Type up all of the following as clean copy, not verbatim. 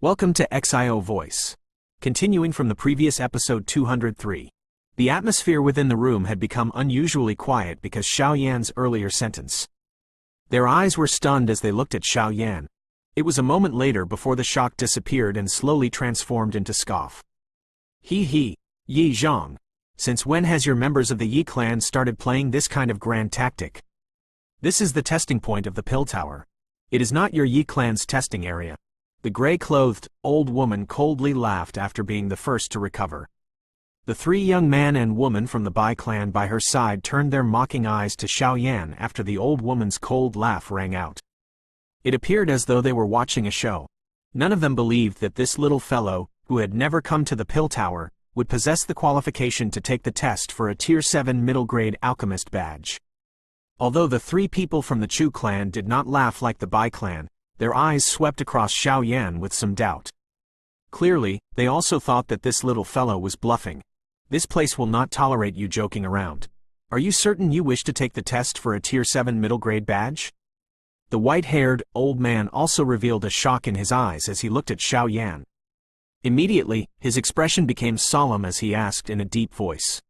Welcome to XIO Voice. Continuing from the previous episode 203. The atmosphere within the room had become unusually quiet because Xiao Yan's earlier sentence. Their eyes were stunned as they looked at Xiao Yan. It was a moment later before the shock disappeared and slowly transformed into scoff. He, Yi Zhang. Since when has your members of the Yi clan started playing this kind of grand tactic? This is the testing point of the pill tower. It is not your Yi clan's testing area. The gray-clothed, old woman coldly laughed after being the first to recover. The three young man and woman from the Bai clan by her side turned their mocking eyes to Xiao Yan after the old woman's cold laugh rang out. It appeared as though they were watching a show. None of them believed that this little fellow, who had never come to the pill tower, would possess the qualification to take the test for a Tier 7 middle-grade Alchemist badge. Although the three people from the Chu clan did not laugh like the Bai clan, their eyes swept across Xiao Yan with some doubt. Clearly, they also thought that this little fellow was bluffing. This place will not tolerate you joking around. Are you certain you wish to take the test for a Tier 7 middle-grade badge? The white-haired, old man also revealed a shock in his eyes as he looked at Xiao Yan. Immediately, his expression became solemn as he asked in a deep voice.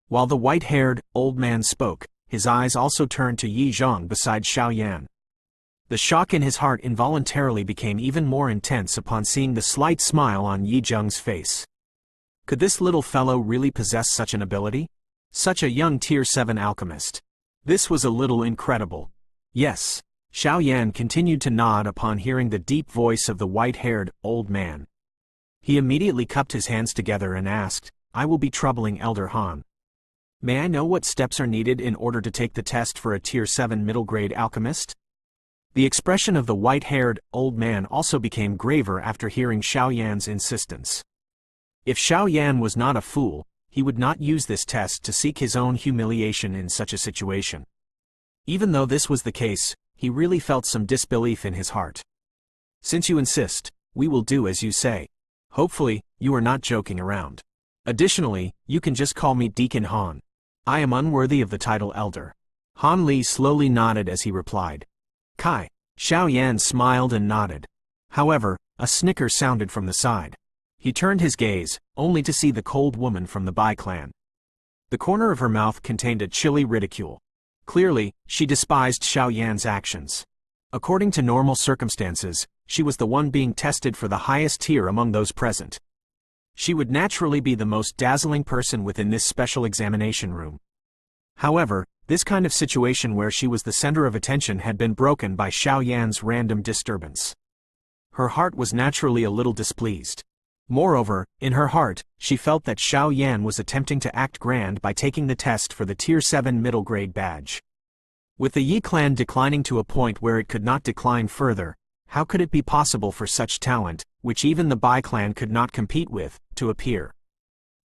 While the white-haired, old man spoke, his eyes also turned to Yi Zhang beside Xiao Yan. The shock in his heart involuntarily became even more intense upon seeing the slight smile on Yi Zhang's face. Could this little fellow really possess such an ability? Such a young Tier 7 alchemist. This was a little incredible. Yes. Xiao Yan continued to nod upon hearing the deep voice of the white-haired, old man. He immediately cupped his hands together and asked, "I will be troubling Elder Han. May I know what steps are needed in order to take the test for a Tier 7 middle-grade alchemist?" The expression of the white-haired, old man also became graver after hearing Xiao Yan's insistence. If Xiao Yan was not a fool, he would not use this test to seek his own humiliation in such a situation. Even though this was the case, he really felt some disbelief in his heart. "Since you insist, we will do as you say. Hopefully, you are not joking around. Additionally, you can just call me Deacon Han. I am unworthy of the title Elder." Han Li slowly nodded as he replied. "Kai." Xiao Yan smiled and nodded. However, a snicker sounded from the side. He turned his gaze, only to see the cold woman from the Bai clan. The corner of her mouth contained a chilly ridicule. Clearly, she despised Xiao Yan's actions. According to normal circumstances, she was the one being tested for the highest tier among those present. She would naturally be the most dazzling person within this special examination room. However, this kind of situation where she was the center of attention had been broken by Xiao Yan's random disturbance. Her heart was naturally a little displeased. Moreover, in her heart, she felt that Xiao Yan was attempting to act grand by taking the test for the Tier 7 middle grade badge. With the Yi clan declining to a point where it could not decline further, how could it be possible for such talent, which even the Bai clan could not compete with, to appear?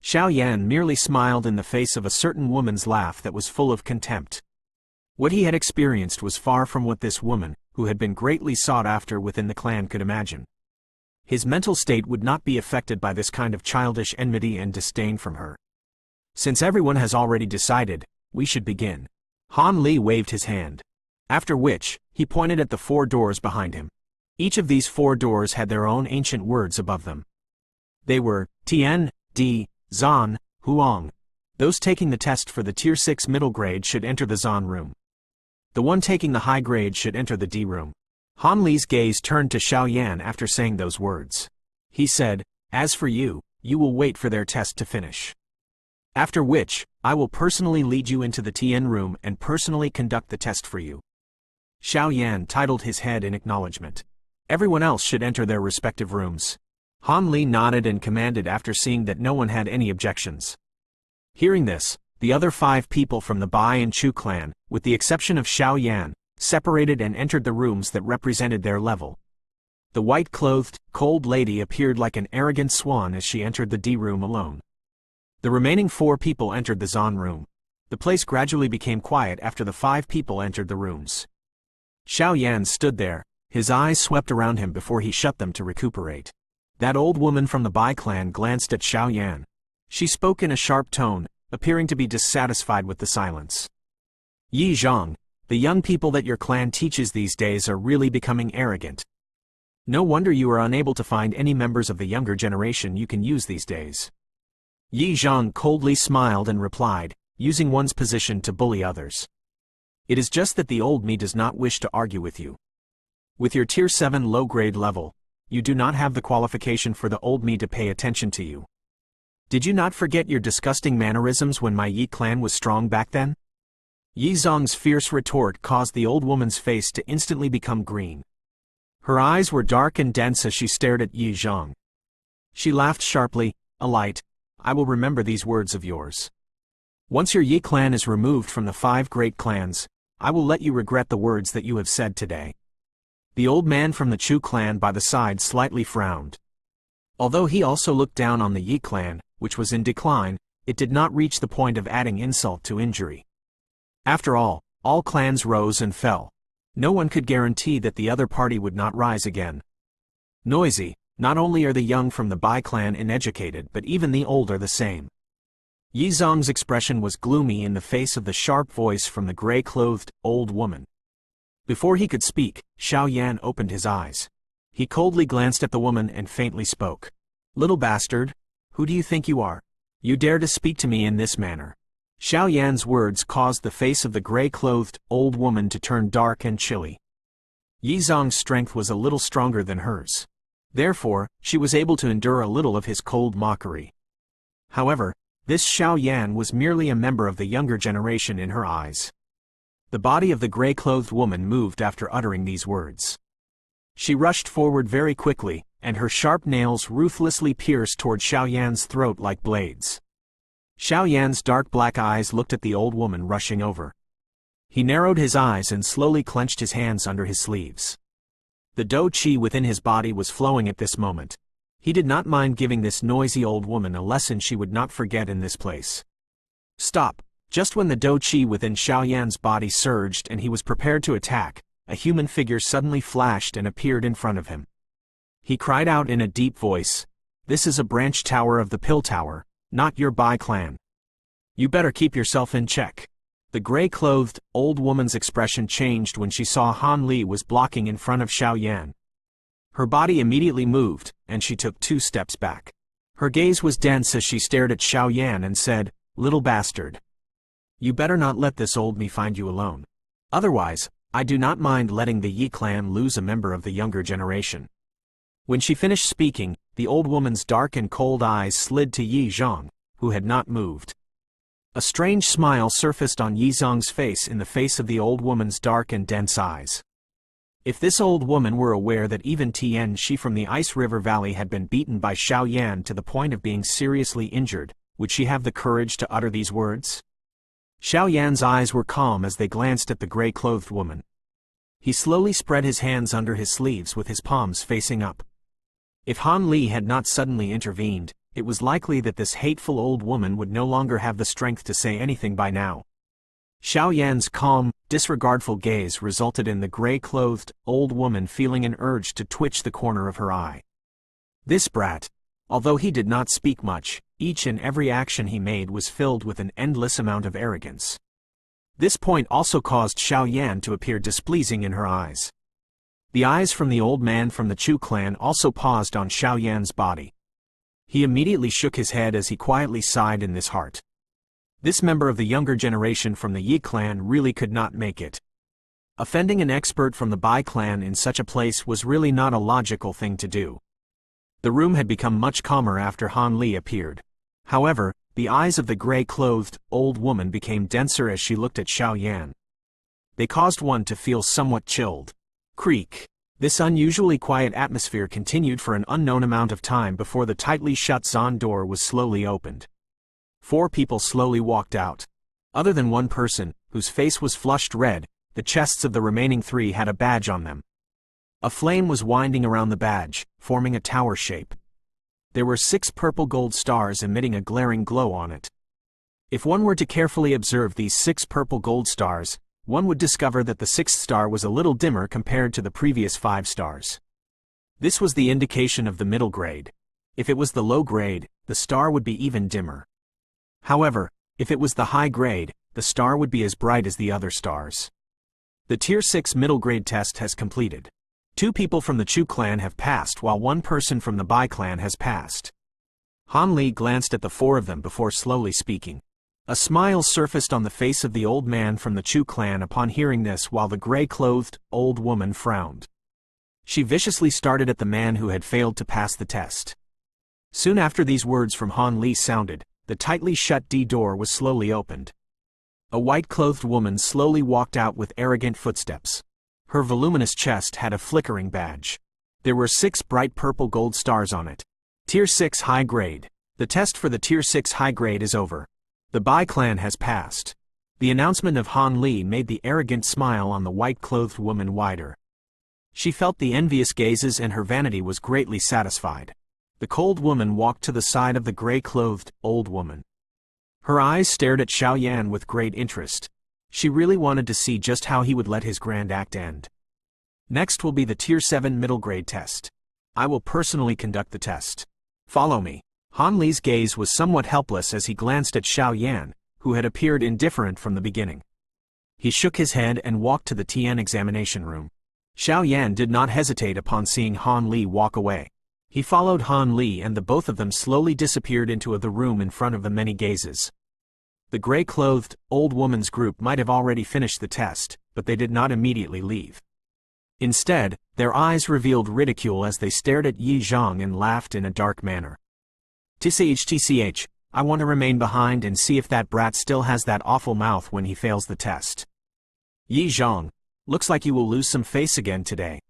Xiao Yan merely smiled in the face of a certain woman's laugh that was full of contempt. What he had experienced was far from what this woman, who had been greatly sought after within the clan, could imagine. His mental state would not be affected by this kind of childish enmity and disdain from her. "Since everyone has already decided, we should begin." Han Li waved his hand. After which, he pointed at the 4 doors behind him. Each of these 4 doors had their own ancient words above them. They were Tian, Di, Zan, Huang. Those taking the test for the Tier 6 middle grade should enter the Zan room. The one taking the high grade should enter the D room. Han Li's gaze turned to Xiao Yan after saying those words. He said, "As for you, you will wait for their test to finish. After which, I will personally lead you into the Tian room and personally conduct the test for you." Xiao Yan titled his head in acknowledgement. Everyone else should enter their respective rooms. Han Li nodded and commanded after seeing that no one had any objections. Hearing this, the other 5 people from the Bai and Chu clan, with the exception of Xiao Yan, separated and entered the rooms that represented their level. The white-clothed, cold lady appeared like an arrogant swan as she entered the D room alone. The remaining 4 people entered the Zan room. The place gradually became quiet after the 5 people entered the rooms. Xiao Yan stood there, his eyes swept around him before he shut them to recuperate. That old woman from the Bai clan glanced at Xiao Yan. She spoke in a sharp tone, appearing to be dissatisfied with the silence. "Yi Zhang, the young people that your clan teaches these days are really becoming arrogant. No wonder you are unable to find any members of the younger generation you can use these days. Yi Zhang coldly smiled and replied, using one's position to bully others. It is just that the old me does not wish to argue with you. With your Tier 7 low-grade level, you do not have the qualification for the old me to pay attention to you. Did you not forget your disgusting mannerisms when my Yi clan was strong back then? Yi Zhang's fierce retort caused the old woman's face to instantly become green. Her eyes were dark and dense as she stared at Yi Zhang. She laughed sharply, "Alight, I will remember these words of yours. Once your Yi clan is removed from the 5 great clans, I will let you regret the words that you have said today." The old man from the Chu clan by the side slightly frowned. Although he also looked down on the Yi clan, which was in decline, it did not reach the point of adding insult to injury. After all clans rose and fell. No one could guarantee that the other party would not rise again. Noisy, not only are the young from the Bai clan uneducated but even the old are the same. Yi Zhang's expression was gloomy in the face of the sharp voice from the gray-clothed, old woman. Before he could speak, Xiao Yan opened his eyes. He coldly glanced at the woman and faintly spoke. "Little bastard, who do you think you are? You dare to speak to me in this manner?" Xiao Yan's words caused the face of the gray-clothed, old woman to turn dark and chilly. Yi Zhang's strength was a little stronger than hers. Therefore, she was able to endure a little of his cold mockery. However, this Xiao Yan was merely a member of the younger generation in her eyes. The body of the gray-clothed woman moved after uttering these words. She rushed forward very quickly, and her sharp nails ruthlessly pierced toward Xiao Yan's throat like blades. Xiao Yan's dark black eyes looked at the old woman rushing over. He narrowed his eyes and slowly clenched his hands under his sleeves. The dou qi within his body was flowing at this moment. He did not mind giving this noisy old woman a lesson she would not forget in this place. Stop! Just when the dou qi within Xiao Yan's body surged and he was prepared to attack, a human figure suddenly flashed and appeared in front of him. He cried out in a deep voice, "This is a branch tower of the Pill Tower, not your Bai clan. You better keep yourself in check." The gray-clothed, old woman's expression changed when she saw Han Li was blocking in front of Xiao Yan. Her body immediately moved, and she took 2 steps back. Her gaze was dense as she stared at Xiao Yan and said, "Little bastard. You better not let this old me find you alone. Otherwise, I do not mind letting the Yi clan lose a member of the younger generation." When she finished speaking, the old woman's dark and cold eyes slid to Yi Zhang, who had not moved. A strange smile surfaced on Yi Zhang's face in the face of the old woman's dark and dense eyes. If this old woman were aware that even Tian Shi from the Ice River Valley had been beaten by Xiao Yan to the point of being seriously injured, would she have the courage to utter these words? Xiao Yan's eyes were calm as they glanced at the gray-clothed woman. He slowly spread his hands under his sleeves with his palms facing up. If Han Li had not suddenly intervened, it was likely that this hateful old woman would no longer have the strength to say anything by now. Xiao Yan's calm, disregardful gaze resulted in the gray-clothed, old woman feeling an urge to twitch the corner of her eye. This brat. Although he did not speak much, each and every action he made was filled with an endless amount of arrogance. This point also caused Xiao Yan to appear displeasing in her eyes. The eyes from the old man from the Chu clan also paused on Xiao Yan's body. He immediately shook his head as he quietly sighed in his heart. This member of the younger generation from the Yi clan really could not make it. Offending an expert from the Bai clan in such a place was really not a logical thing to do. The room had become much calmer after Han Li appeared. However, the eyes of the gray-clothed, old woman became denser as she looked at Xiao Yan. They caused one to feel somewhat chilled. Creak. This unusually quiet atmosphere continued for an unknown amount of time before the tightly shut Zan door was slowly opened. 4 people slowly walked out. Other than one person, whose face was flushed red, the chests of the remaining 3 had a badge on them. A flame was winding around the badge, forming a tower shape. There were 6 purple gold stars emitting a glaring glow on it. If one were to carefully observe these 6 purple gold stars, one would discover that the 6th star was a little dimmer compared to the previous 5 stars. This was the indication of the middle grade. If it was the low grade, the star would be even dimmer. However, if it was the high grade, the star would be as bright as the other stars. The Tier 6 middle grade test has completed. 2 people from the Chu clan have passed while 1 person from the Bai clan has passed. Han Li glanced at the 4 of them before slowly speaking. A smile surfaced on the face of the old man from the Chu clan upon hearing this, while the gray-clothed, old woman frowned. She viciously started at the man who had failed to pass the test. Soon after these words from Han Li sounded, the tightly shut door was slowly opened. A white-clothed woman slowly walked out with arrogant footsteps. Her voluminous chest had a flickering badge. There were 6 bright purple gold stars on it. Tier 6 high grade. The test for the Tier 6 high grade is over. The Bai clan has passed. The announcement of Han Li made the arrogant smile on the white-clothed woman wider. She felt the envious gazes and her vanity was greatly satisfied. The cold woman walked to the side of the gray-clothed, old woman. Her eyes stared at Xiao Yan with great interest. She really wanted to see just how he would let his grand act end. Next will be the Tier 7 middle grade test. I will personally conduct the test. Follow me. Han Li's gaze was somewhat helpless as he glanced at Xiao Yan, who had appeared indifferent from the beginning. He shook his head and walked to the Tian examination room. Xiao Yan did not hesitate upon seeing Han Li walk away. He followed Han Li and the both of them slowly disappeared into the room in front of the many gazes. The gray-clothed, old woman's group might have already finished the test, but they did not immediately leave. Instead, their eyes revealed ridicule as they stared at Yi Zhang and laughed in a dark manner. TCH, I want to remain behind and see if that brat still has that awful mouth when he fails the test. Yi Zhang, looks like you will lose some face again today.